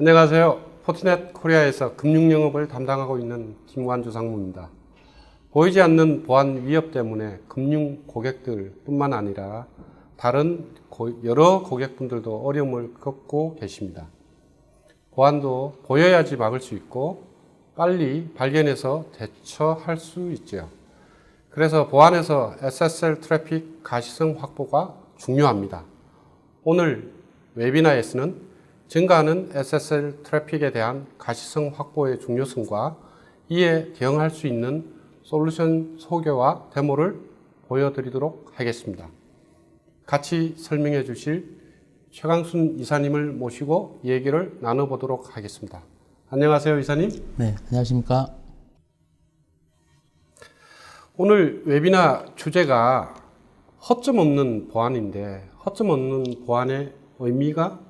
안녕하세요. 포티넷 코리아에서 금융영업을 담당하고 있는 김관주 상무입니다. 보이지 않는 보안 위협 때문에 금융 고객들 뿐만 아니라 다른 여러 고객분들도 어려움을 겪고 계십니다. 보안도 보여야지 막을 수 있고 빨리 발견해서 대처할 수 있죠. 그래서 보안에서 SSL 트래픽 가시성 확보가 중요합니다. 오늘 웨비나에서는 증가하는 SSL 트래픽에 대한 가시성 확보의 중요성과 이에 대응할 수 있는 솔루션 소개와 데모를 보여드리도록 하겠습니다. 같이 설명해 주실 최강순 이사님을 모시고 얘기를 나눠보도록 하겠습니다. 안녕하세요, 이사님. 네, 안녕하십니까. 오늘 웨비나 주제가 허점 없는 보안인데 허점 없는 보안의 의미가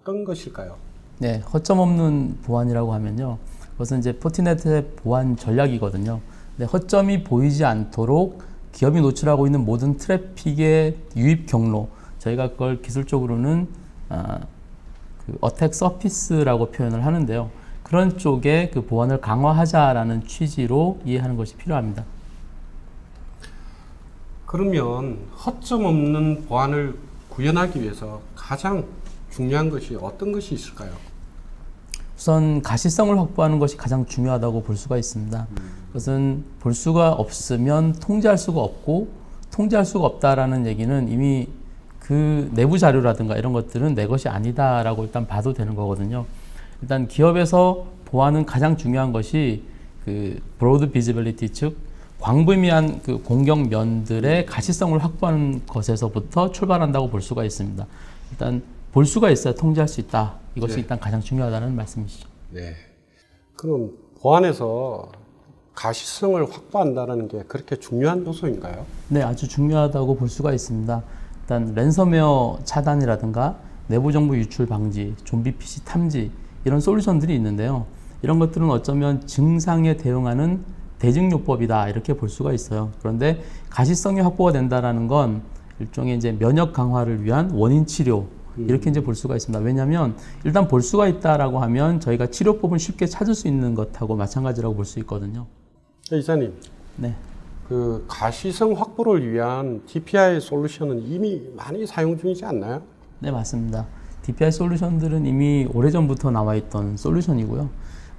어떤 것일까요? 네, 허점 없는 보안이라고 하면요. 그것은 이제 포티넷의 보안 전략이거든요. 근데 허점이 보이지 않도록 기업이 노출하고 있는 모든 트래픽의 유입 경로, 저희가 그걸 기술적으로는 어택 서피스라고 표현을 하는데요. 그런 쪽에 그 보안을 강화하자라는 취지로 이해하는 것이 필요합니다. 그러면 허점 없는 보안을 구현하기 위해서 가장 중요한 것이 어떤 것이 있을까요? 우선 가시성을 확보하는 것이 가장 중요하다고 볼 수가 있습니다. 그것은 볼 수가 없으면 통제할 수가 없고, 통제할 수가 없다라는 얘기는 이미 그 내부 자료라든가 이런 것들은 내 것이 아니다라고 일단 봐도 되는 거거든요. 일단 기업에서 보안은 가장 중요한 것이 그 브로드 비지빌리티, 즉 광범위한 그 공격면들의 가시성을 확보하는 것에서부터 출발한다고 볼 수가 있습니다. 일단 볼 수가 있어야 통제할 수 있다. 이것이 네. 일단 가장 중요하다는 말씀이시죠. 네. 그럼 보안에서 가시성을 확보한다는 게 그렇게 중요한 요소인가요? 네, 아주 중요하다고 볼 수가 있습니다. 일단 랜섬웨어 차단이라든가 내부 정보 유출 방지, 좀비 PC 탐지 이런 솔루션들이 있는데요. 이런 것들은 어쩌면 증상에 대응하는 대증요법이다 이렇게 볼 수가 있어요. 그런데 가시성이 확보가 된다라는 건 일종의 이제 면역 강화를 위한 원인 치료 이렇게 이제 볼 수가 있습니다. 왜냐하면 일단 볼 수가 있다라고 하면 저희가 치료법을 쉽게 찾을 수 있는 것하고 마찬가지라고 볼 수 있거든요. 이사님, 네. 그 가시성 확보를 위한 DPI 솔루션은 이미 많이 사용 중이지 않나요? 네, 맞습니다. DPI 솔루션들은 이미 오래전부터 나와 있던 솔루션이고요.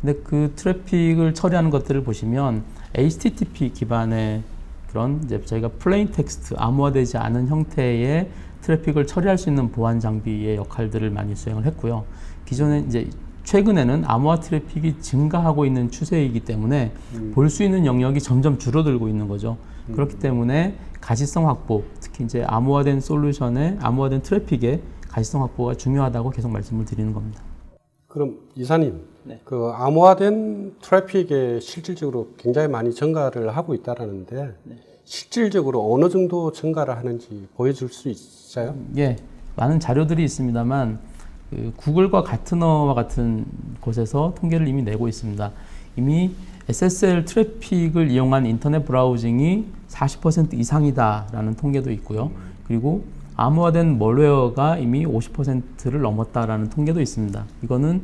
근데 그 트래픽을 처리하는 것들을 보시면 HTTP 기반의 그런 이제 저희가 플레인 텍스트, 암호화되지 않은 형태의 트래픽을 처리할 수 있는 보안 장비의 역할들을 많이 수행을 했고요. 기존에 이제 최근에는 암호화 트래픽이 증가하고 있는 추세이기 때문에 볼 수 있는 영역이 점점 줄어들고 있는 거죠. 그렇기 때문에 가시성 확보, 특히 이제 암호화된 솔루션의 암호화된 트래픽의 가시성 확보가 중요하다고 계속 말씀을 드리는 겁니다. 그럼 이사님, 네. 그 암호화된 트래픽에 실질적으로 굉장히 많이 증가를 하고 있다라는데 네. 실질적으로 어느 정도 증가를 하는지 보여줄 수 있어요? 예, 많은 자료들이 있습니다만 그 구글과 가트너와 같은 곳에서 통계를 이미 내고 있습니다. 이미 SSL 트래픽을 이용한 인터넷 브라우징이 40% 이상이다라는 통계도 있고요. 그리고 암호화된 멀웨어가 이미 50%를 넘었다라는 통계도 있습니다. 이거는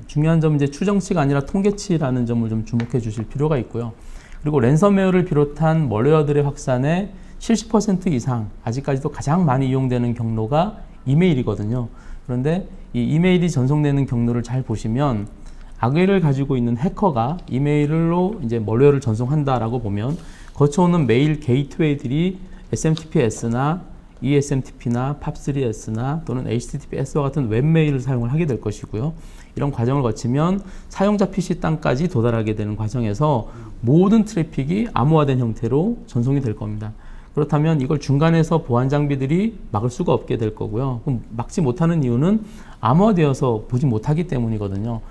중요한 점은 이제 추정치가 아니라 통계치라는 점을 좀 주목해 주실 필요가 있고요. 그리고 랜섬웨어를 비롯한 멀웨어들의 확산의 70% 이상, 아직까지도 가장 많이 이용되는 경로가 이메일이거든요. 그런데 이 이메일이 전송되는 경로를 잘 보시면 악의를 가지고 있는 해커가 이메일로 이제 멀웨어를 전송한다라고 보면 거쳐오는 메일 게이트웨이들이 SMTPS나 ESMTP나 POP3S나 또는 HTTPS와 같은 웹메일을 사용을 하게 될 것이고요. 이런 과정을 거치면 사용자 PC 땅까지 도달하게 되는 과정에서 모든 트래픽이 암호화된 형태로 전송이 될 겁니다. 그렇다면 이걸 중간에서 보안 장비들이 막을 수가 없게 될 거고요. 그럼 막지 못하는 이유는 암호화되어서 보지 못하기 때문이거든요.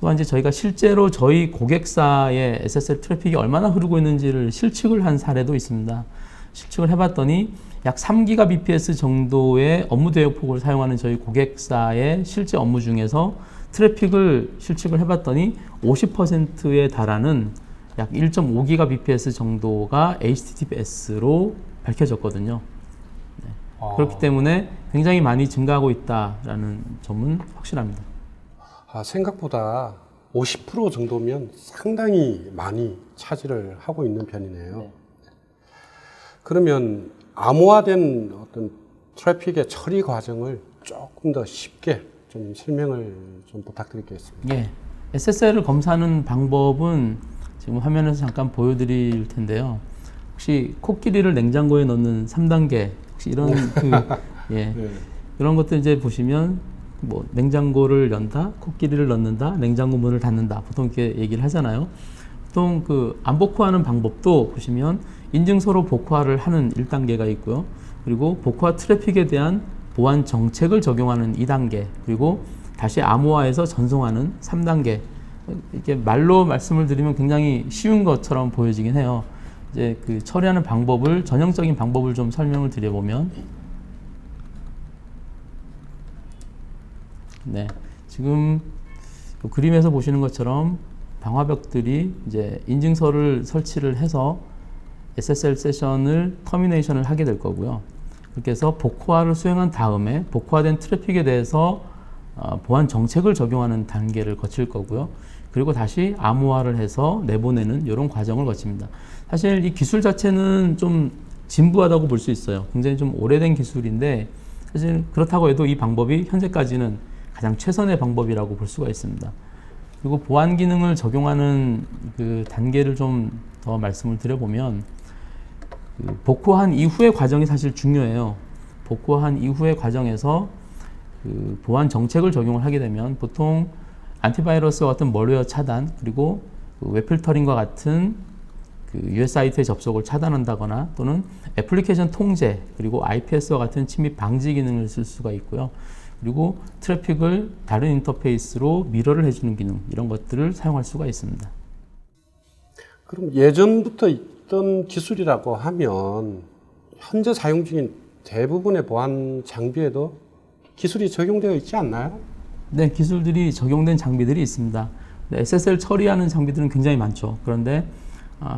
또한 이제 저희가 실제로 저희 고객사의 SSL 트래픽이 얼마나 흐르고 있는지를 실측을 한 사례도 있습니다. 실측을 해봤더니 약 3GBps 정도의 업무 대역폭을 사용하는 저희 고객사의 실제 업무 중에서 트래픽을 실측을 해봤더니 50%에 달하는 약 1.5GBps 정도가 HTTPS로 밝혀졌거든요. 네. 그렇기 때문에 굉장히 많이 증가하고 있다라는 점은 확실합니다. 생각보다 50% 정도면 상당히 많이 차지를 하고 있는 편이네요. 네. 그러면 암호화된 어떤 트래픽의 처리 과정을 조금 더 쉽게 좀 설명을 좀 부탁드리겠습니다. 예. SSL을 검사하는 방법은 지금 화면에서 잠깐 보여드릴 텐데요. 혹시 코끼리를 냉장고에 넣는 3단계 혹시 이런 예. 네. 이런 것들 이제 보시면 뭐 냉장고를 연다, 코끼리를 넣는다, 냉장고 문을 닫는다 보통 이렇게 얘기를 하잖아요. 보통 그 암복화하는 방법도 보시면 인증서로 복화를 하는 1단계가 있고요. 그리고 복화 트래픽에 대한 보안 정책을 적용하는 2단계, 그리고 다시 암호화해서 전송하는 3단계. 이렇게 말로 말씀을 드리면 굉장히 쉬운 것처럼 보여지긴 해요. 이제 그 처리하는 방법을, 전형적인 방법을 좀 설명을 드려보면, 네, 지금 그림에서 보시는 것처럼 방화벽들이 이제 인증서를 설치를 해서 SSL 세션을 터미네이션을 하게 될 거고요. 그렇게 해서 복화를 수행한 다음에 복화된 트래픽에 대해서 보안 정책을 적용하는 단계를 거칠 거고요. 그리고 다시 암호화를 해서 내보내는 이런 과정을 거칩니다. 사실 이 기술 자체는 좀 진부하다고 볼 수 있어요. 굉장히 좀 오래된 기술인데 사실 그렇다고 해도 이 방법이 현재까지는 가장 최선의 방법이라고 볼 수가 있습니다. 그리고 보안 기능을 적용하는 그 단계를 좀 더 말씀을 드려보면, 그 복구한 이후의 과정이 사실 중요해요. 복구한 이후의 과정에서 그 보안 정책을 적용을 하게 되면 보통 안티바이러스와 같은 멀웨어 차단, 그리고 그 웹필터링과 같은 그 US 사이트의 접속을 차단한다거나 또는 애플리케이션 통제, 그리고 IPS와 같은 침입 방지 기능을 쓸 수가 있고요. 그리고 트래픽을 다른 인터페이스로 미러를 해주는 기능, 이런 것들을 사용할 수가 있습니다. 그럼 예전부터 있던 기술이라고 하면 현재 사용 중인 대부분의 보안 장비에도 기술이 적용되어 있지 않나요? 네, 기술들이 적용된 장비들이 있습니다. SSL 처리하는 장비들은 굉장히 많죠. 그런데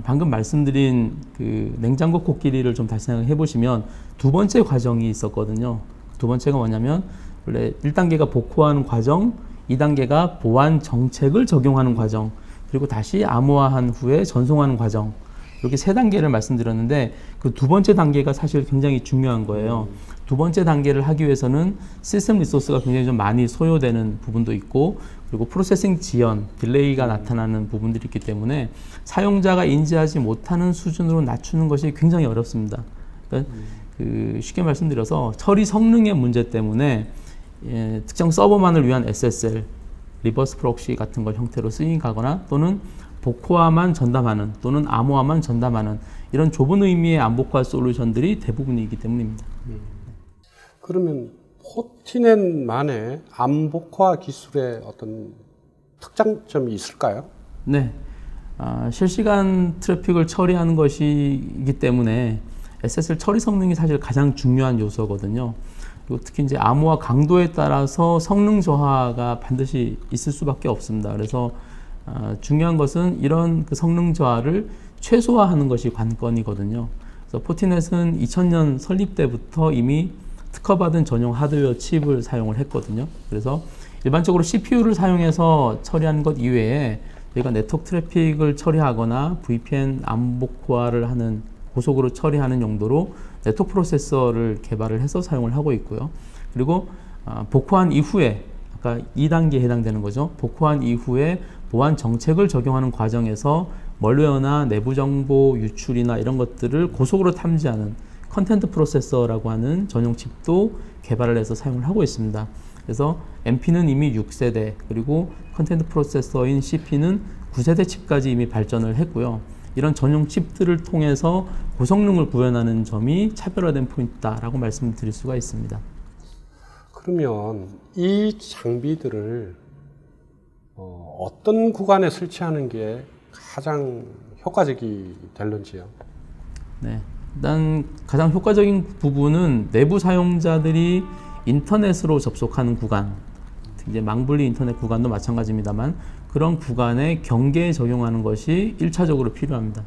방금 말씀드린 그 냉장고 코끼리를 좀 다시 생각해 보시면 두 번째 과정이 있었거든요. 두 번째가 뭐냐면 원래 1단계가 복구하는 과정, 2단계가 보안 정책을 적용하는 과정, 그리고 다시 암호화한 후에 전송하는 과정, 이렇게 세 단계를 말씀드렸는데 그 두 번째 단계가 사실 굉장히 중요한 거예요. 두 번째 단계를 하기 위해서는 시스템 리소스가 굉장히 좀 많이 소요되는 부분도 있고, 그리고 프로세싱 지연, 딜레이가 나타나는 부분들이 있기 때문에 사용자가 인지하지 못하는 수준으로 낮추는 것이 굉장히 어렵습니다. 그러니까 그 쉽게 말씀드려서 처리 성능의 문제 때문에 특정 서버만을 위한 SSL, 리버스 프록시 같은 걸 형태로 쓰임하거나 또는 복호화만 전담하는 또는 암호화만 전담하는 이런 좁은 의미의 암복화 솔루션들이 대부분이기 때문입니다. 그러면 포티넷만의 암복화 기술의 어떤 특장점이 있을까요? 네, 실시간 트래픽을 처리하는 것이기 때문에 SSL 처리 성능이 사실 가장 중요한 요소거든요. 그리고 특히 이제 암호화 강도에 따라서 성능 저하가 반드시 있을 수밖에 없습니다. 그래서 중요한 것은 이런 그 성능 저하를 최소화하는 것이 관건이거든요. 그래서 포티넷은 2000년 설립 때부터 이미 특허받은 전용 하드웨어 칩을 사용을 했거든요. 그래서 일반적으로 CPU를 사용해서 처리하는 것 이외에 저희가 네트워크 트래픽을 처리하거나 VPN 암복화를 하는 고속으로 처리하는 용도로 네트워크 프로세서를 개발을 해서 사용을 하고 있고요. 그리고 복화한 이후에 아까 2단계에 해당되는 거죠. 복화한 이후에 보안 정책을 적용하는 과정에서 멀웨어나 내부 정보 유출이나 이런 것들을 고속으로 탐지하는 컨텐트 프로세서라고 하는 전용 칩도 개발을 해서 사용을 하고 있습니다. 그래서 MP는 이미 6세대, 그리고 컨텐트 프로세서인 CP는 9세대 칩까지 이미 발전을 했고요. 이런 전용 칩들을 통해서 고성능을 구현하는 점이 차별화된 포인트다라고 말씀드릴 수가 있습니다. 그러면 이 장비들을 어떤 구간에 설치하는 게 가장 효과적이 될런지요? 네, 일단 가장 효과적인 부분은 내부 사용자들이 인터넷으로 접속하는 구간, 이제 망분리 인터넷 구간도 마찬가지입니다만 그런 구간에 경계에 적용하는 것이 1차적으로 필요합니다.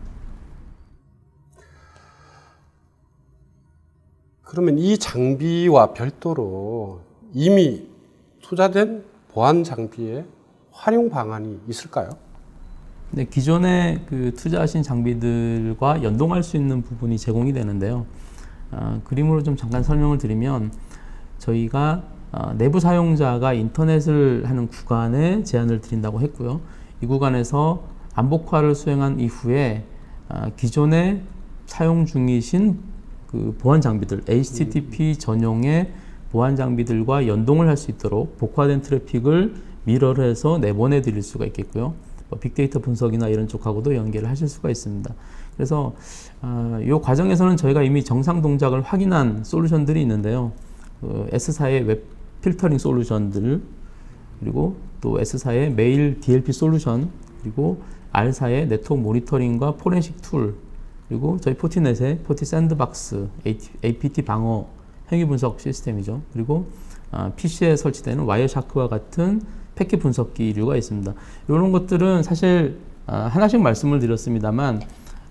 그러면 이 장비와 별도로 이미 투자된 보안 장비에 활용 방안이 있을까요? 네, 기존에 그 투자하신 장비들과 연동할 수 있는 부분이 제공이 되는데요. 그림으로 좀 잠깐 설명을 드리면 저희가 내부 사용자가 인터넷을 하는 구간에 제한을 드린다고 했고요. 이 구간에서 암복화를 수행한 이후에 기존에 사용 중이신 그 보안 장비들, HTTP 전용의 보안 장비들과 연동을 할 수 있도록 복화된 트래픽을 미러를 해서 내보내 드릴 수가 있겠고요. 빅데이터 분석이나 이런 쪽하고도 연계를 하실 수가 있습니다. 그래서 이 과정에서는 저희가 이미 정상 동작을 확인한 솔루션들이 있는데요. S사의 웹 필터링 솔루션들, 그리고 또 S사의 메일 DLP 솔루션, 그리고 R사의 네트워크 모니터링과 포렌식 툴, 그리고 저희 포티넷의 포티 샌드박스, APT 방어 행위 분석 시스템이죠. 그리고 PC에 설치되는 와이어샤크와 같은 패킷 분석기류가 있습니다. 이런 것들은 사실 하나씩 말씀을 드렸습니다만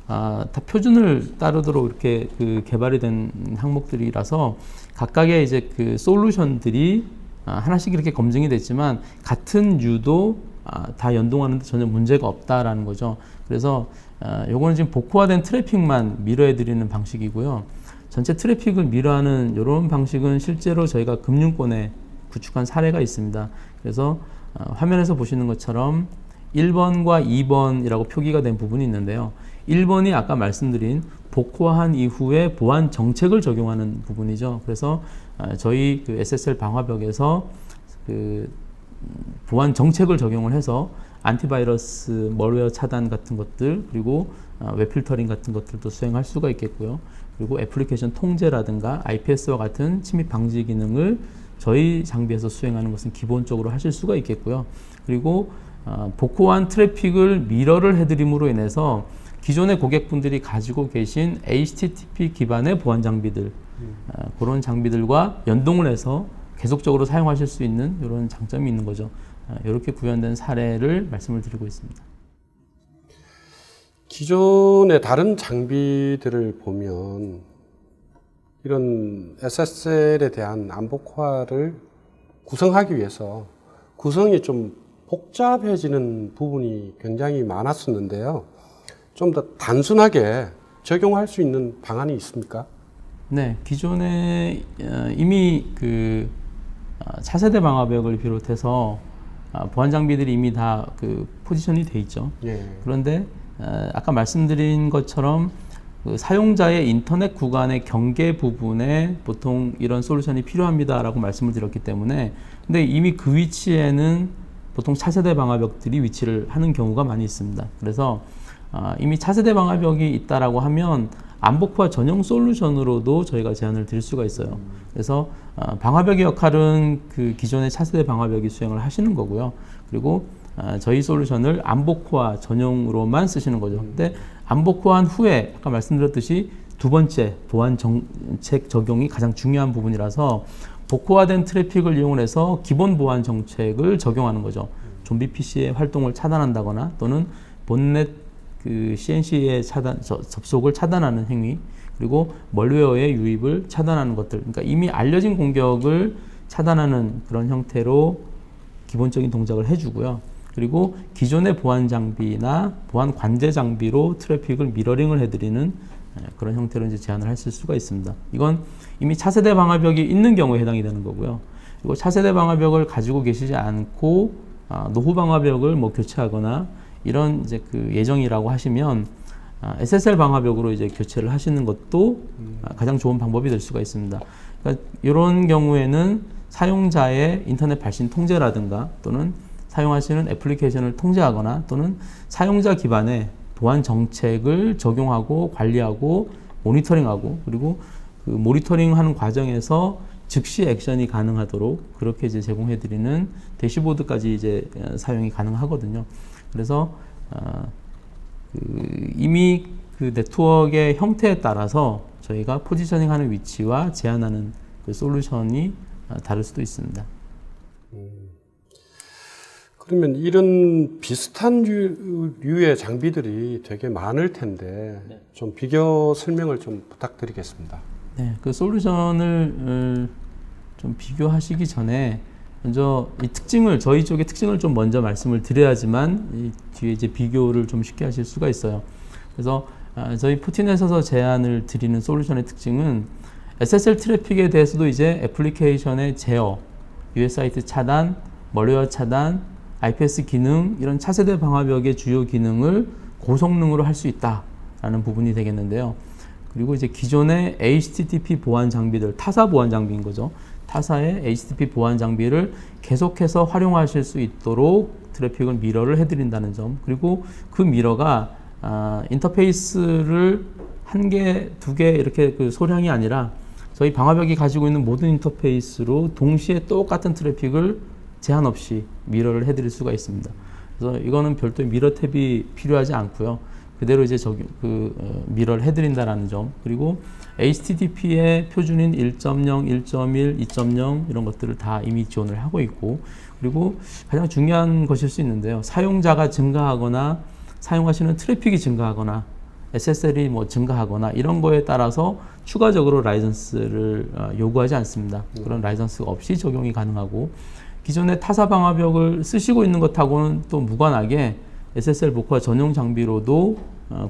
다 표준을 따르도록 이렇게 그 개발이 된 항목들이라서 각각의 이제 그 솔루션들이 하나씩 이렇게 검증이 됐지만 같은 유도 다 연동하는데 전혀 문제가 없다라는 거죠. 그래서 요거는 지금 복호화된 트래픽만 미러해 드리는 방식이고요. 전체 트래픽을 미러하는 이런 방식은 실제로 저희가 금융권에 구축한 사례가 있습니다. 그래서 화면에서 보시는 것처럼 1번과 2번이라고 표기가 된 부분이 있는데요. 1번이 아까 말씀드린 복호화한 이후에 보안 정책을 적용하는 부분이죠. 그래서 저희 그 SSL 방화벽에서 그 보안 정책을 적용을 해서 안티바이러스, 멀웨어 차단 같은 것들, 그리고 웹 필터링 같은 것들도 수행할 수가 있겠고요. 그리고 애플리케이션 통제라든가 IPS와 같은 침입 방지 기능을 저희 장비에서 수행하는 것은 기본적으로 하실 수가 있겠고요. 그리고 복호한 트래픽을 미러를 해드림으로 인해서 기존의 고객분들이 가지고 계신 HTTP 기반의 보안 장비들, 그런 장비들과 연동을 해서 계속적으로 사용하실 수 있는 이런 장점이 있는 거죠. 이렇게 구현된 사례를 말씀을 드리고 있습니다. 기존의 다른 장비들을 보면 이런 SSL에 대한 암복화를 구성하기 위해서 구성이 좀 복잡해지는 부분이 굉장히 많았었는데요. 좀 더 단순하게 적용할 수 있는 방안이 있습니까? 네, 기존에 이미 그 차세대 방화벽을 비롯해서 보안 장비들이 이미 다 그 포지션이 돼 있죠. 예. 그런데 아까 말씀드린 것처럼 그 사용자의 인터넷 구간의 경계 부분에 보통 이런 솔루션이 필요합니다라고 말씀을 드렸기 때문에, 근데 이미 그 위치에는 보통 차세대 방화벽들이 위치를 하는 경우가 많이 있습니다. 그래서 이미 차세대 방화벽이 있다라고 하면 암복화 전용 솔루션으로도 저희가 제안을 드릴 수가 있어요. 그래서 방화벽의 역할은 그 기존의 차세대 방화벽이 수행을 하시는 거고요. 그리고 저희 솔루션을 암복화 전용으로만 쓰시는 거죠. 근데 암복화한 후에 아까 말씀드렸듯이 두 번째 보안 정책 적용이 가장 중요한 부분이라서 복호화된 트래픽을 이용해서 기본 보안 정책을 적용하는 거죠. 좀비 PC의 활동을 차단한다거나 또는 본넷 그 CNC의 접속을 차단하는 행위, 그리고 멀웨어의 유입을 차단하는 것들, 그러니까 이미 알려진 공격을 차단하는 그런 형태로 기본적인 동작을 해주고요. 그리고 기존의 보안 장비나 보안 관제 장비로 트래픽을 미러링을 해드리는 그런 형태로 이제 제안을 하실 수가 있습니다. 이건 이미 차세대 방화벽이 있는 경우에 해당이 되는 거고요. 그리고 차세대 방화벽을 가지고 계시지 않고 노후 방화벽을 뭐 교체하거나 이런 이제 그 예정이라고 하시면 SSL 방화벽으로 이제 교체를 하시는 것도 가장 좋은 방법이 될 수가 있습니다. 그러니까 이런 경우에는 사용자의 인터넷 발신 통제라든가 또는 사용하시는 애플리케이션을 통제하거나 또는 사용자 기반의 보안 정책을 적용하고 관리하고 모니터링하고, 그리고 그 모니터링하는 과정에서 즉시 액션이 가능하도록 그렇게 이제 제공해드리는 대시보드까지 이제 사용이 가능하거든요. 그래서 이미 그 네트워크의 형태에 따라서 저희가 포지셔닝하는 위치와 제한하는 그 솔루션이 다를 수도 있습니다. 그러면 이런 비슷한 류의 장비들이 되게 많을 텐데 네. 좀 비교 설명을 좀 부탁드리겠습니다. 네, 그 솔루션을 좀 비교하시기 전에 먼저 이 특징을 저희 쪽의 특징을 좀 먼저 말씀을 드려야지만 이 뒤에 이제 비교를 좀 쉽게 하실 수가 있어요. 그래서 저희 포티넷에서 제안을 드리는 솔루션의 특징은 SSL 트래픽에 대해서도 이제 애플리케이션의 제어, US 사이트 차단, 멀웨어 차단, IPS 기능 이런 차세대 방화벽의 주요 기능을 고성능으로 할 수 있다라는 부분이 되겠는데요. 그리고 이제 기존의 HTTP 보안 장비들, 타사 보안 장비인 거죠. 타사의 HTTP 보안 장비를 계속해서 활용하실 수 있도록 트래픽을 미러를 해드린다는 점. 그리고 그 미러가 인터페이스를 한 개, 두 개 이렇게 그 소량이 아니라 저희 방화벽이 가지고 있는 모든 인터페이스로 동시에 똑같은 트래픽을 제한 없이 미러를 해드릴 수가 있습니다. 그래서 이거는 별도의 미러 탭이 필요하지 않고요. 그대로 이제 미러를 해드린다라는 점. 그리고 HTTP의 표준인 1.0, 1.1, 2.0 이런 것들을 다 이미 지원을 하고 있고, 그리고 가장 중요한 것일 수 있는데요. 사용자가 증가하거나 사용하시는 트래픽이 증가하거나 SSL이 뭐 증가하거나 이런 거에 따라서 추가적으로 라이선스를 요구하지 않습니다. 그런 라이선스가 없이 적용이 가능하고, 기존의 타사 방화벽을 쓰시고 있는 것하고는 또 무관하게 SSL 복화 전용 장비로도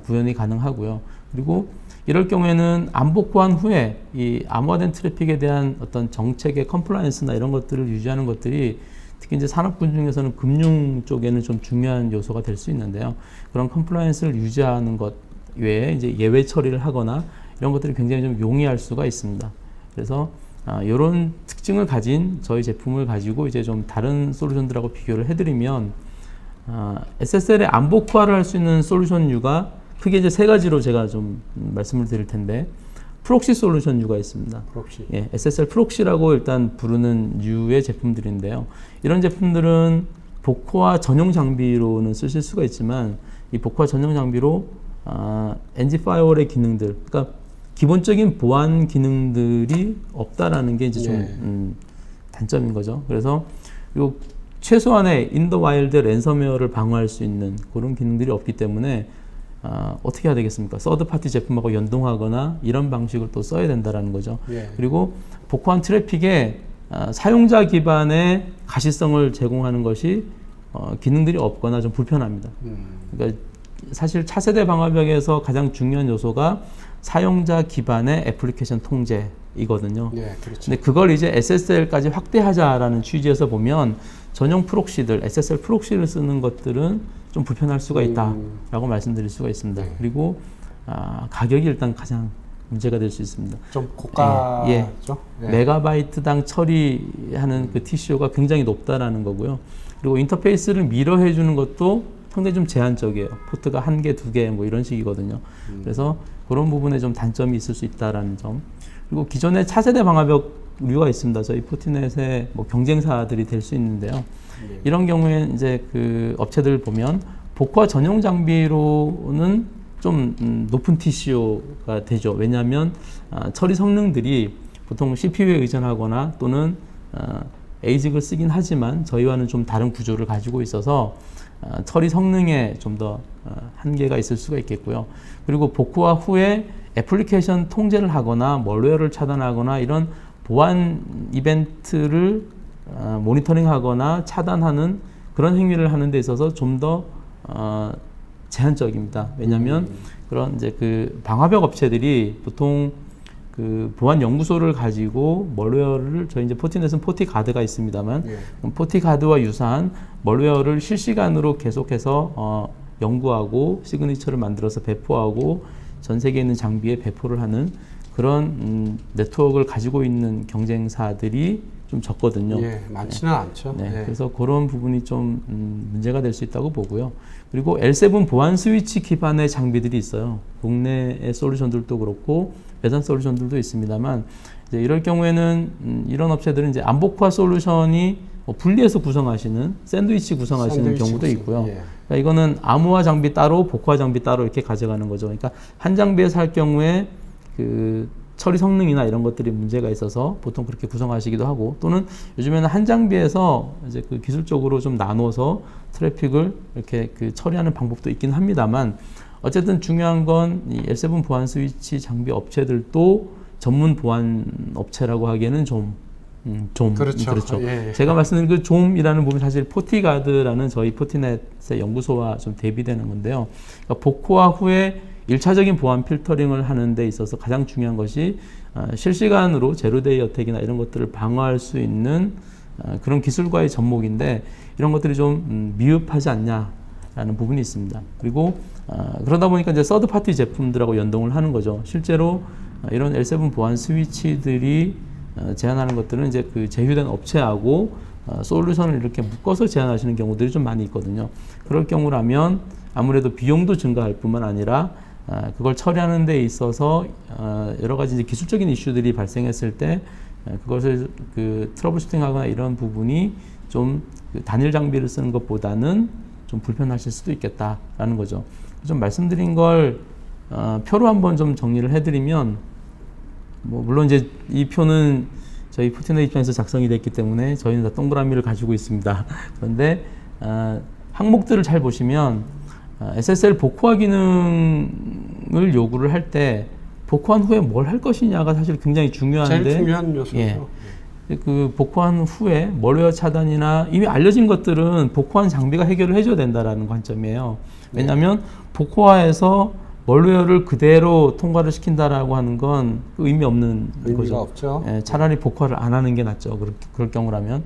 구현이 가능하고요. 그리고 이럴 경우에는 안 복구한 후에 이 암호화된 트래픽에 대한 어떤 정책의 컴플라이언스나 이런 것들을 유지하는 것들이 특히 이제 산업군 중에서는 금융 쪽에는 좀 중요한 요소가 될 수 있는데요. 그런 컴플라이언스를 유지하는 것 외에 이제 예외 처리를 하거나 이런 것들이 굉장히 좀 용이할 수가 있습니다. 그래서 이런 특징을 가진 저희 제품을 가지고 이제 좀 다른 솔루션들하고 비교를 해드리면 SSL의 안복화를 할 수 있는 솔루션류가 크게 이제 세 가지로 제가 좀 말씀을 드릴 텐데, 프록시 솔루션류가 있습니다. 프록시. 예, SSL 프록시라고 일단 부르는 류의 제품들인데요. 이런 제품들은 복화 전용 장비로는 쓰실 수가 있지만 이 복화 전용 장비로 NG 파이어월의 기능들, 그러니까 기본적인 보안 기능들이 없다라는 게 이제 좀 단점인 거죠. 그래서 요 최소한의 인더 와일드 랜섬웨어를 방어할 수 있는 그런 기능들이 없기 때문에 어떻게 해야 되겠습니까? 서드 파티 제품하고 연동하거나 이런 방식을 또 써야 된다라는 거죠. 그리고 복화한 트래픽에 사용자 기반의 가시성을 제공하는 것이 기능들이 없거나 좀 불편합니다. 그러니까 사실 차세대 방화벽에서 가장 중요한 요소가 사용자 기반의 애플리케이션 통제이거든요. 그렇죠. 근데 그걸 이제 SSL까지 확대하자라는 취지에서 보면 전용 프록시들, SSL 프록시를 쓰는 것들은 좀 불편할 수가 있다라고 말씀드릴 수가 있습니다. 그리고 가격이 일단 가장 문제가 될 수 있습니다. 좀 고가죠. 메가바이트당 처리하는 그 TCO가 굉장히 높다라는 거고요. 그리고 인터페이스를 미러해 주는 것도 상당히 좀 제한적이에요. 포트가 한 개, 두 개 뭐 이런 식이거든요. 그래서 그런 부분에 좀 단점이 있을 수 있다라는 점. 그리고 기존의 차세대 방화벽류가 있습니다. 저희 포티넷의 뭐 경쟁사들이 될 수 있는데요. 이런 경우에 이제 그 업체들 보면 복화 전용 장비로는 좀 높은 TCO가 되죠. 왜냐하면 처리 성능들이 보통 CPU에 의존하거나 또는 ASIC을 쓰긴 하지만 저희와는 좀 다른 구조를 가지고 있어서 처리 성능에 좀 더 한계가 있을 수가 있겠고요. 그리고 복구화 후에 애플리케이션 통제를 하거나 멀웨어를 차단하거나 이런 보안 이벤트를 모니터링하거나 차단하는 그런 행위를 하는 데 있어서 좀 더 제한적입니다. 왜냐하면 그런 이제 그 방화벽 업체들이 보통 그 보안 연구소를 가지고 멀웨어를 저희 이제 포티넷은 포티가드가 있습니다만 포티가드와 유사한 멀웨어를 실시간으로 계속해서 연구하고 시그니처를 만들어서 배포하고 전 세계에 있는 장비에 배포를 하는 그런 네트워크를 가지고 있는 경쟁사들이 좀 적거든요. 많지는 않죠. 그래서 그런 부분이 좀 문제가 될 수 있다고 보고요. 그리고 L7 보안 스위치 기반의 장비들이 있어요. 국내의 솔루션들도 그렇고 외산 솔루션들도 있습니다만 이제 이럴 경우에는 이런 업체들은 이제 안복화 솔루션이 분리해서 구성하시는 샌드위치 구성하시는 경우도 있고요. 그러니까 이거는 암호화 장비 따로 복화 장비 따로 이렇게 가져가는 거죠. 그러니까 한 장비에서 할 경우에 그 처리 성능이나 이런 것들이 문제가 있어서 보통 그렇게 구성하시기도 하고, 또는 요즘에는 한 장비에서 이제 그 기술적으로 좀 나눠서 트래픽을 이렇게 그 처리하는 방법도 있긴 합니다만, 어쨌든 중요한 건 이 L7 보안 스위치 장비 업체들도 전문 보안 업체라고 하기에는 좀 좀 그렇죠. 예. 제가 말씀드린 그 좀이라는 부분 사실 포티가드라는 저희 포티넷의 연구소와 좀 대비되는 건데요. 그러니까 복호화 후에 1차적인 보안 필터링을 하는 데 있어서 가장 중요한 것이 실시간으로 제로데이 어택이나 이런 것들을 방어할 수 있는 그런 기술과의 접목인데 이런 것들이 좀 미흡하지 않냐라는 부분이 있습니다. 그리고 그러다 보니까 이제 서드 파티 제품들하고 연동을 하는 거죠. 실제로 이런 L7 보안 스위치들이 제안하는 것들은 이제 그 제휴된 업체하고 솔루션을 이렇게 묶어서 제안하시는 경우들이 좀 많이 있거든요. 그럴 경우라면 아무래도 비용도 증가할 뿐만 아니라 그걸 처리하는 데 있어서 여러 가지 이제 기술적인 이슈들이 발생했을 때 그것을 그 트러블 슈팅하거나 이런 부분이 좀 그 단일 장비를 쓰는 것보다는 좀 불편하실 수도 있겠다라는 거죠. 좀 말씀드린 걸 표로 한번 좀 정리를 해드리면 뭐 물론 이제 이 표는 저희 포티넷 입장에서 작성이 됐기 때문에 저희는 다 동그라미를 가지고 있습니다. 그런데 항목들을 잘 보시면 SSL 복호화 기능을 요구를 할 때 복호한 후에 뭘 할 것이냐가 사실 굉장히 중요한데 제일 중요한 요소죠. 예. 그 복호한 후에 멀웨어 차단이나 이미 알려진 것들은 복호한 장비가 해결을 해줘야 된다라는 관점이에요. 왜냐하면 복호화에서 멀웨어를 그대로 통과를 시킨다라고 하는 건 의미 없는 의미가 거죠. 없죠. 예, 차라리 복호화를 안 하는 게 낫죠. 그럴 경우라면.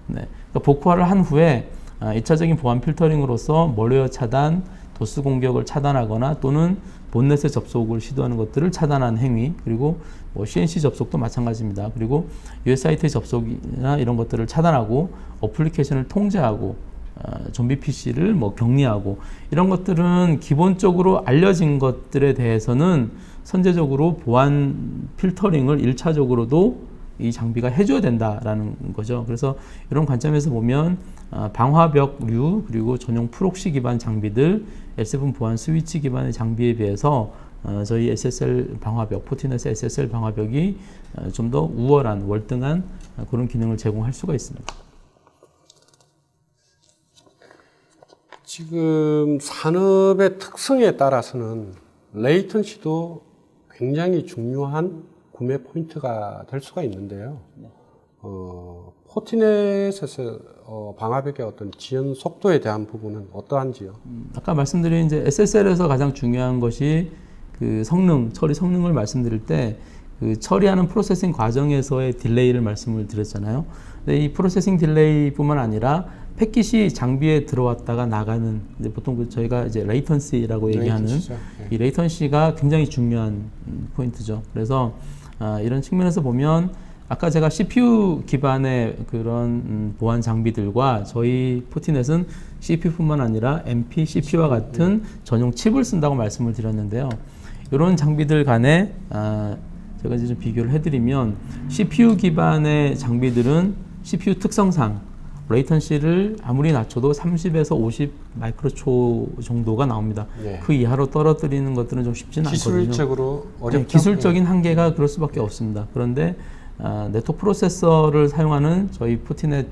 네. 그러니까 복호화를 한 후에 2차적인 보안 필터링으로서 멀웨어 차단, 도스 공격을 차단하거나 또는 본넷에 접속을 시도하는 것들을 차단하는 행위, 그리고 뭐 CNC 접속도 마찬가지입니다. 그리고 USIT 접속이나 이런 것들을 차단하고 어플리케이션을 통제하고 좀비 PC를 뭐 격리하고 이런 것들은 기본적으로 알려진 것들에 대해서는 선제적으로 보안 필터링을 1차적으로도 이 장비가 해줘야 된다라는 거죠. 그래서 이런 관점에서 보면 방화벽류 그리고 전용 프록시 기반 장비들, L7 보안 스위치 기반의 장비에 비해서 저희 SSL 방화벽, 포티넷 SSL 방화벽이 좀 더 우월한, 월등한 그런 기능을 제공할 수가 있습니다. 지금 산업의 특성에 따라서는 레이턴시도 굉장히 중요한 구매 포인트가 될 수가 있는데요. 포티넷에서 방화벽의 어떤 지연 속도에 대한 부분은 어떠한지요? 아까 말씀드린 이제 SSL에서 가장 중요한 것이 그 성능, 처리 성능을 말씀드릴 때 그 처리하는 프로세싱 과정에서의 딜레이를 말씀을 드렸잖아요. 근데 이 프로세싱 딜레이뿐만 아니라 패킷이 장비에 들어왔다가 나가는 이제 보통 저희가 이제 레이턴시라고 얘기하는 이 레이턴시가 굉장히 중요한 포인트죠. 그래서 이런 측면에서 보면 아까 제가 CPU 기반의 그런 보안 장비들과 저희 포티넷은 CPU뿐만 아니라 MP, CPU와 같은 전용 칩을 쓴다고 말씀을 드렸는데요. 이런 장비들 간에 제가 이제 좀 비교를 해드리면 CPU 기반의 장비들은 CPU 특성상 레이턴시를 아무리 낮춰도 30에서 50 마이크로초 정도가 나옵니다. 네. 그 이하로 떨어뜨리는 것들은 좀 쉽지는 않거든요. 기술적으로 어렵죠. 네, 기술적인 한계가 그럴 수밖에 없습니다. 그런데 네트워크 프로세서를 사용하는 저희 포티넷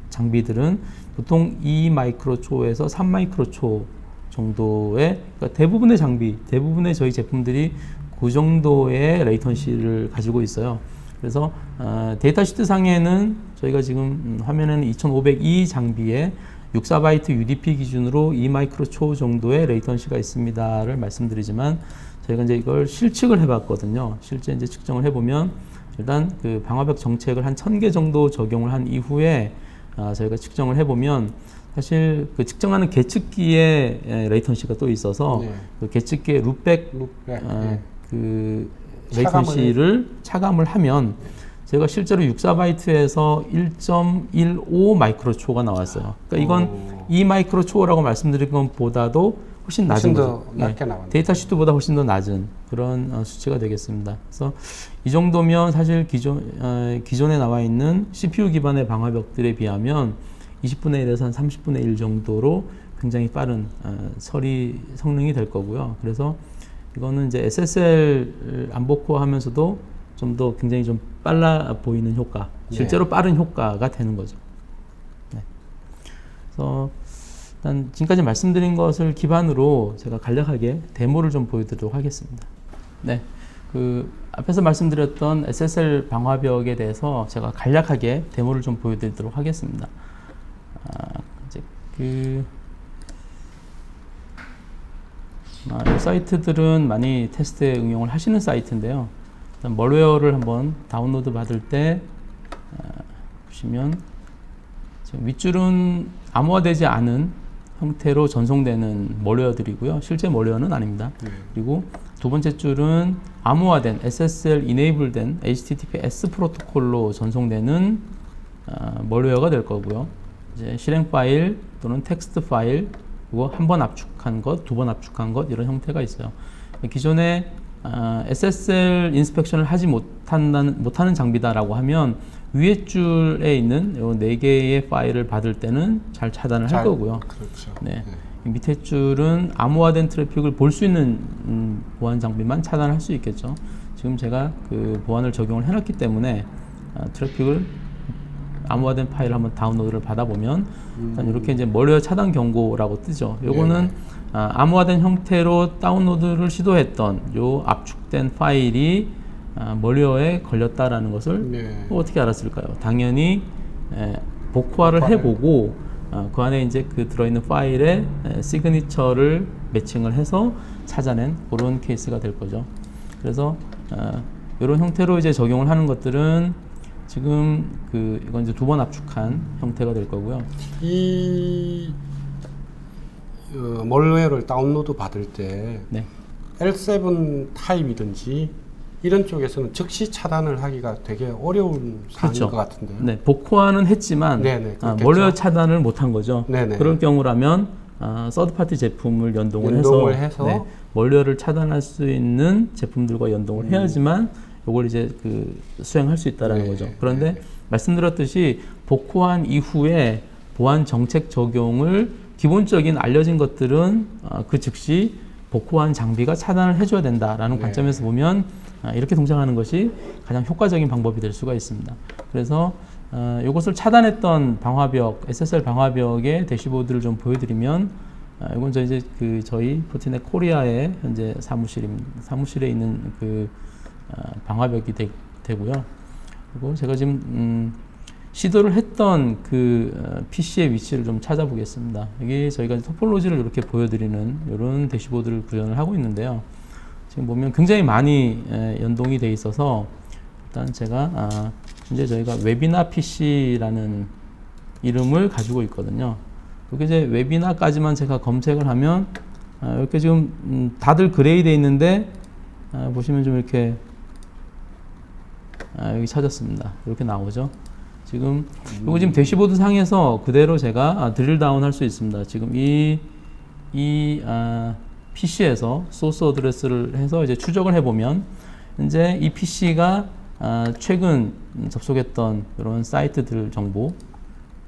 장비들은 보통 2 마이크로초에서 3 마이크로초 정도의 그러니까 대부분의 장비, 대부분의 저희 제품들이 그 정도의 레이턴시를 가지고 있어요. 그래서 데이터 시트 상에는 저희가 지금 화면에는 2502 장비에 64바이트 UDP 기준으로 2 마이크로초 정도의 레이턴시가 있습니다를 말씀드리지만 저희가 이제 이걸 실측을 해봤거든요. 실제 이제 측정을 해보면 일단 그 방화벽 정책을 한 1000개 정도 적용을 한 이후에 저희가 측정을 해보면 사실 그 측정하는 계측기에 레이턴시가 또 있어서 네. 그 계측기의 룩백 그 레이턴시를 차감을 하면 제가 실제로 64바이트에서 1.15 마이크로초가 나왔어요. 그러니까 이건 2 마이크로초라고 말씀드린 것보다도 훨씬 낮은 거죠. 낮게 나왔네요. 데이터 시트보다 훨씬 더 낮은 그런 수치가 되겠습니다. 그래서 이 정도면 사실 기존에 나와 있는 CPU 기반의 방화벽들에 비하면 20분의 1에서 한 30분의 1 정도로 굉장히 빠른 처리 성능이 될 거고요. 그래서 이거는 이제 SSL 안복호화 하면서도 좀 더 굉장히 좀 빨라 보이는 효과, 실제로 빠른 효과가 되는 거죠. 네. 그래서 일단 지금까지 말씀드린 것을 기반으로 제가 간략하게 데모를 좀 보여드리도록 하겠습니다. 네. 앞에서 말씀드렸던 SSL 방화벽에 대해서 제가 간략하게 데모를 좀 보여드리도록 하겠습니다. 이제 이 사이트들은 많이 테스트에 응용을 하시는 사이트인데요. 일단 멀웨어를 한번 다운로드 받을 때 보시면 지금 윗줄은 암호화되지 않은 형태로 전송되는 멀웨어들이고요. 실제 멀웨어는 아닙니다. 그리고 두 번째 줄은 암호화된 SSL 이네이블된 HTTPS 프로토콜로 전송되는 멀웨어가 될 거고요. 이제 실행 파일 또는 텍스트 파일 그리고 한 번 압축한 것, 두 번 압축한 것 이런 형태가 있어요. 기존에 SSL 인스펙션을 하지 못하는 장비다라고 하면 위에 줄에 있는 요 4개의 파일을 받을 때는 잘 차단을 할 거고요. 그렇죠. 네. 밑에 줄은 암호화된 트래픽을 볼 수 있는 보안 장비만 차단할 수 있겠죠. 지금 제가 그 보안을 적용을 해놨기 때문에 트래픽을 암호화된 파일을 한번 다운로드를 받아보면 일단 이렇게 이제 멀웨어 차단 경고라고 뜨죠. 요거는 암호화된 형태로 다운로드를 시도했던 요 압축된 파일이 멀웨어에 걸렸다라는 것을 어떻게 알았을까요? 당연히 복구화를 해보고 그 안에 이제 그 들어있는 파일에 시그니처를 매칭을 해서 찾아낸 그런 케이스가 될 거죠. 그래서 이런 형태로 이제 적용을 하는 것들은 지금 이건 이제 두 번 압축한 형태가 될 거고요. 이 멀웨어를 다운로드 받을 때 네. L7 타입이든지 이런 쪽에서는 즉시 차단을 하기가 되게 어려운 사안인 그렇죠. 것 같은데요. 네, 복구화는 했지만 네네, 그렇겠죠. 멀웨어 차단을 못한 거죠. 네네. 그럴 경우라면 서드파티 제품을 연동을 해서 네, 멀웨어를 차단할 수 있는 제품들과 연동을 해야지만 이걸 이제 수행할 수 있다라는 거죠. 그런데 말씀드렸듯이 복구한 이후에 보안 정책 적용을 기본적인 알려진 것들은 그 즉시 복구한 장비가 차단을 해줘야 된다라는 관점에서 보면 이렇게 동작하는 것이 가장 효과적인 방법이 될 수가 있습니다. 그래서 이것을 차단했던 방화벽, SSL 방화벽의 대시보드를 좀 보여드리면 이건 이제 저희 포티넷 코리아의 현재 사무실에 있는 방화벽이 되고요. 그리고 제가 지금 시도를 했던 PC의 위치를 좀 찾아보겠습니다. 여기 저희가 토폴로지를 이렇게 보여드리는 이런 대시보드를 구현을 하고 있는데요. 지금 보면 굉장히 많이 연동이 돼 있어서 일단 제가 이제 저희가 웨비나 PC라는 이름을 가지고 있거든요. 이렇게 이제 웨비나까지만 제가 검색을 하면 이렇게 지금 다들 그레이 돼 있는데 보시면 좀 이렇게 여기 찾았습니다. 이렇게 나오죠. 지금 이거 지금 대시보드 상에서 그대로 제가 드릴 다운 할 수 있습니다. 지금 이 PC에서 소스 어드레스를 해서 이제 추적을 해보면 이제 이 PC가 최근 접속했던 이런 사이트들 정보,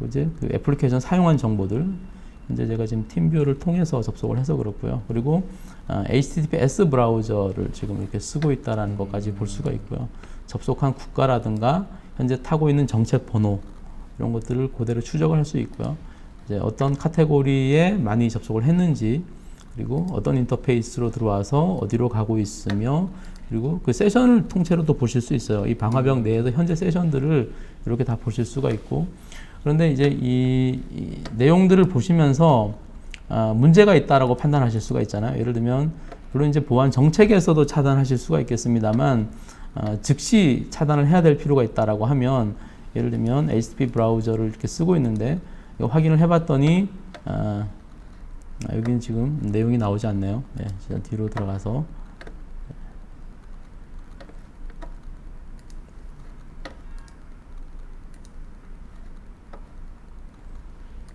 이제 그 애플리케이션 사용한 정보들, 이제 제가 지금 팀뷰를 통해서 접속을 해서 그렇고요. 그리고 HTTPS 브라우저를 지금 이렇게 쓰고 있다라는 것까지 볼 수가 있고요. 접속한 국가라든가 현재 타고 있는 정책 번호 이런 것들을 그대로 추적을 할 수 있고요. 이제 어떤 카테고리에 많이 접속을 했는지, 그리고 어떤 인터페이스로 들어와서 어디로 가고 있으며, 그리고 그 세션을 통째로도 보실 수 있어요. 이 방화벽 내에서 현재 세션들을 이렇게 다 보실 수가 있고, 그런데 이제 이 내용들을 보시면서 문제가 있다라고 판단하실 수가 있잖아요. 예를 들면 물론 이제 보안 정책에서도 차단하실 수가 있겠습니다만 즉시 차단을 해야 될 필요가 있다라고 하면, 예를 들면 HTTP 브라우저를 이렇게 쓰고 있는데 이거 확인을 해봤더니 여기는 지금 내용이 나오지 않네요. 네, 일단 뒤로 들어가서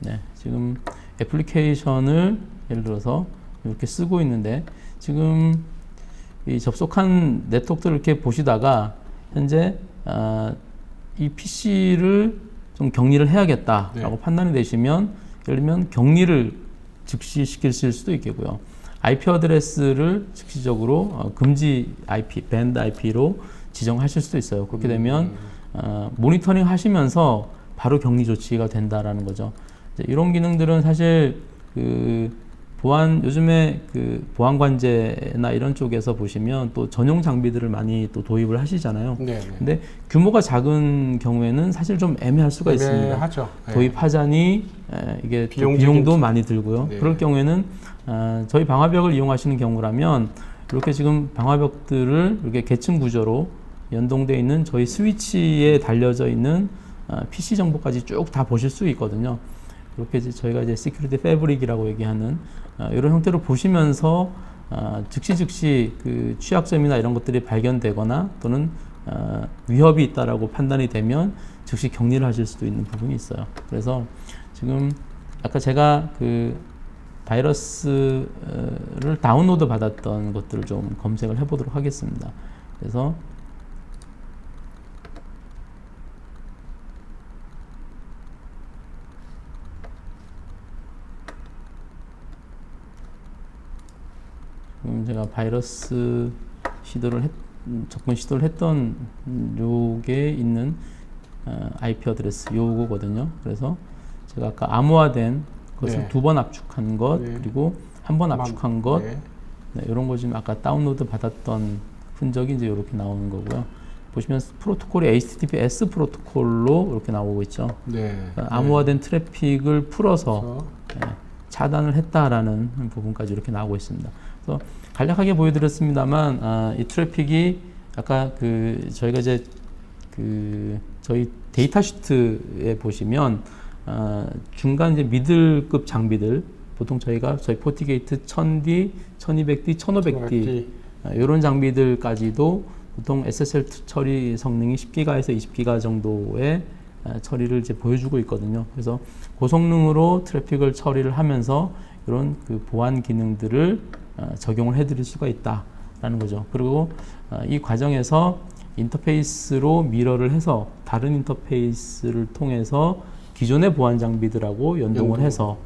네, 지금 애플리케이션을 예를 들어서 이렇게 쓰고 있는데 지금 이 접속한 네트워크를 이렇게 보시다가 현재 이 PC를 좀 격리를 해야겠다라고 판단이 되시면, 예를 들면 격리를 즉시 시킬 수도 있겠고요. IP 어드레스를 즉시적으로 금지 IP, 밴드 IP로 지정하실 수도 있어요. 그렇게 되면 모니터링 하시면서 바로 격리 조치가 된다라는 거죠. 이런 기능들은 사실 요즘에 그 보안 관제나 이런 쪽에서 보시면 또 전용 장비들을 많이 또 도입을 하시잖아요. 네. 근데 규모가 작은 경우에는 사실 좀 애매할 수가 있습니다. 애매하죠. 네. 도입하자니 이게 또 비용도 많이 들고요. 네. 그럴 경우에는 저희 방화벽을 이용하시는 경우라면 이렇게 지금 방화벽들을 이렇게 계층 구조로 연동되어 있는 저희 스위치에 달려져 있는 PC 정보까지 쭉 다 보실 수 있거든요. 이렇게 저희가 이제 시큐리티 패브릭이라고 얘기하는 이런 형태로 보시면서 즉시 그 취약점이나 이런 것들이 발견되거나 또는 위협이 있다라고 판단이 되면 즉시 격리를 하실 수도 있는 부분이 있어요. 그래서 지금 아까 제가 그 바이러스를 다운로드 받았던 것들을 좀 검색을 해보도록 하겠습니다. 그래서 제가 바이러스 접근 시도를 했던 요게 있는 IP 어드레스 요거거든요. 그래서 제가 아까 암호화된 것을 네. 2번 압축한 것 네. 그리고 한 번 압축한 것 네. 이런 거 지금 아까 다운로드 받았던 흔적이 이제 이렇게 나오는 거고요. 보시면 프로토콜이 HTTPS 프로토콜로 이렇게 나오고 있죠. 네. 그러니까 암호화된 트래픽을 풀어서 차단을 했다라는 부분까지 이렇게 나오고 있습니다. 그래서 간략하게 보여드렸습니다만 이 트래픽이 아까 저희가 이제 저희 데이터 시트에 보시면 중간 이제 미들급 장비들 보통 저희 포티게이트 1000D, 1200D, 1500D 이런 장비들까지도 보통 SSL 처리 성능이 10기가에서 20기가 정도의 처리를 이제 보여주고 있거든요. 그래서 고성능으로 트래픽을 처리를 하면서 이런 그 보안 기능들을 적용을 해드릴 수가 있다라는 거죠. 그리고 이 과정에서 인터페이스로 미러를 해서 다른 인터페이스를 통해서 기존의 보안 장비들하고 연동을 해서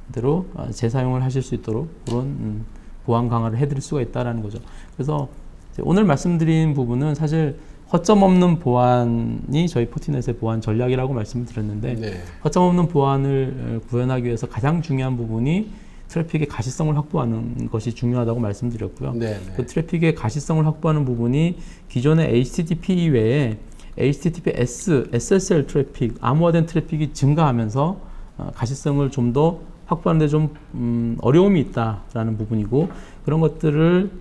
그대로 재사용을 하실 수 있도록 그런 보안 강화를 해드릴 수가 있다라는 거죠. 그래서 오늘 말씀드린 부분은 사실 허점 없는 보안이 저희 포티넷의 보안 전략이라고 말씀을 드렸는데 네. 허점 없는 보안을 구현하기 위해서 가장 중요한 부분이 트래픽의 가시성을 확보하는 것이 중요하다고 말씀드렸고요. 네. 그 트래픽의 가시성을 확보하는 부분이 기존의 HTTP 이외에 HTTPS, SSL 트래픽, 암호화된 트래픽이 증가하면서 가시성을 좀 더 확보하는 데 좀 어려움이 있다라는 부분이고 그런 것들을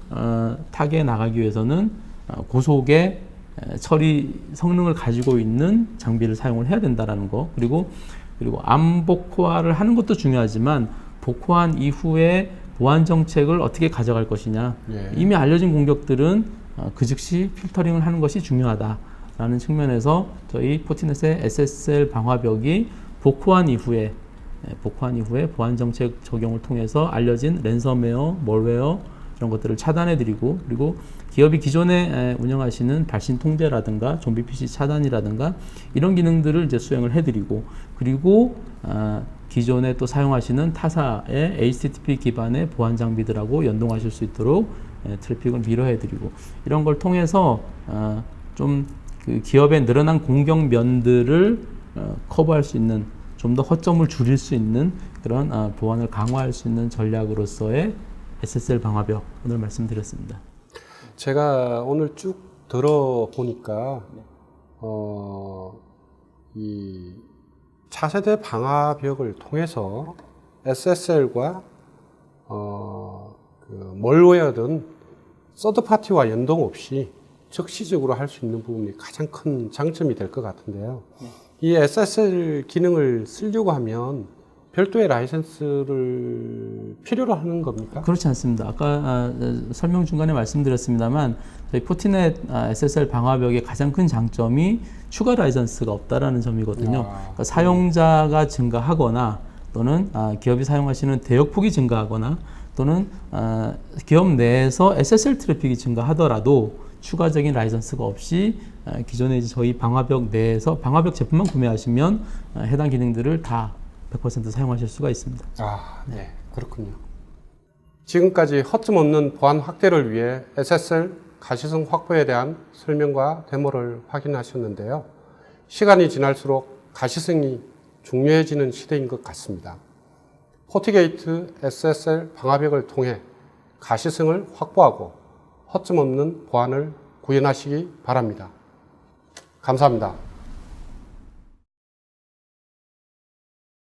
타개해 나가기 위해서는 고속의 처리 성능을 가지고 있는 장비를 사용을 해야 된다라는 거 그리고 암 복호화를 하는 것도 중요하지만 복호한 이후에 보안 정책을 어떻게 가져갈 것이냐 이미 알려진 공격들은 그 즉시 필터링을 하는 것이 중요하다라는 측면에서 저희 포티넷의 SSL 방화벽이 복호한 이후에 보안 정책 적용을 통해서 알려진 랜섬웨어, 몰웨어 이런 것들을 차단해드리고 그리고 기업이 기존에 운영하시는 발신 통제라든가 좀비 PC 차단이라든가 이런 기능들을 이제 수행을 해드리고 그리고 기존에 또 사용하시는 타사의 HTTP 기반의 보안 장비들하고 연동하실 수 있도록 트래픽을 미러해드리고 이런 걸 통해서 좀 그 기업의 늘어난 공격면들을 커버할 수 있는 좀 더 허점을 줄일 수 있는 그런 보안을 강화할 수 있는 전략으로서의 SSL 방화벽 오늘 말씀드렸습니다. 제가 오늘 쭉 들어보니까 이 차세대 방화벽을 통해서 SSL과 멀웨어든 서드파티와 연동 없이 즉시적으로 할 수 있는 부분이 가장 큰 장점이 될 것 같은데요. 이 SSL 기능을 쓰려고 하면 별도의 라이센스를 필요로 하는 겁니까? 그렇지 않습니다. 아까 설명 중간에 말씀드렸습니다만 저희 포티넷 SSL 방화벽의 가장 큰 장점이 추가 라이선스가 없다라는 점이거든요. 그러니까 사용자가 증가하거나 또는 기업이 사용하시는 대역폭이 증가하거나 또는 기업 내에서 SSL 트래픽이 증가하더라도 추가적인 라이선스가 없이 기존에 저희 방화벽 내에서 방화벽 제품만 구매하시면 해당 기능들을 다 100% 사용하실 수가 있습니다. 네, 그렇군요. 지금까지 허점 없는 보안 확대를 위해 SSL 가시성 확보에 대한 설명과 데모를 확인하셨는데요. 시간이 지날수록 가시성이 중요해지는 시대인 것 같습니다. 포티게이트 SSL 방화벽을 통해 가시성을 확보하고 허점 없는 보안을 구현하시기 바랍니다. 감사합니다.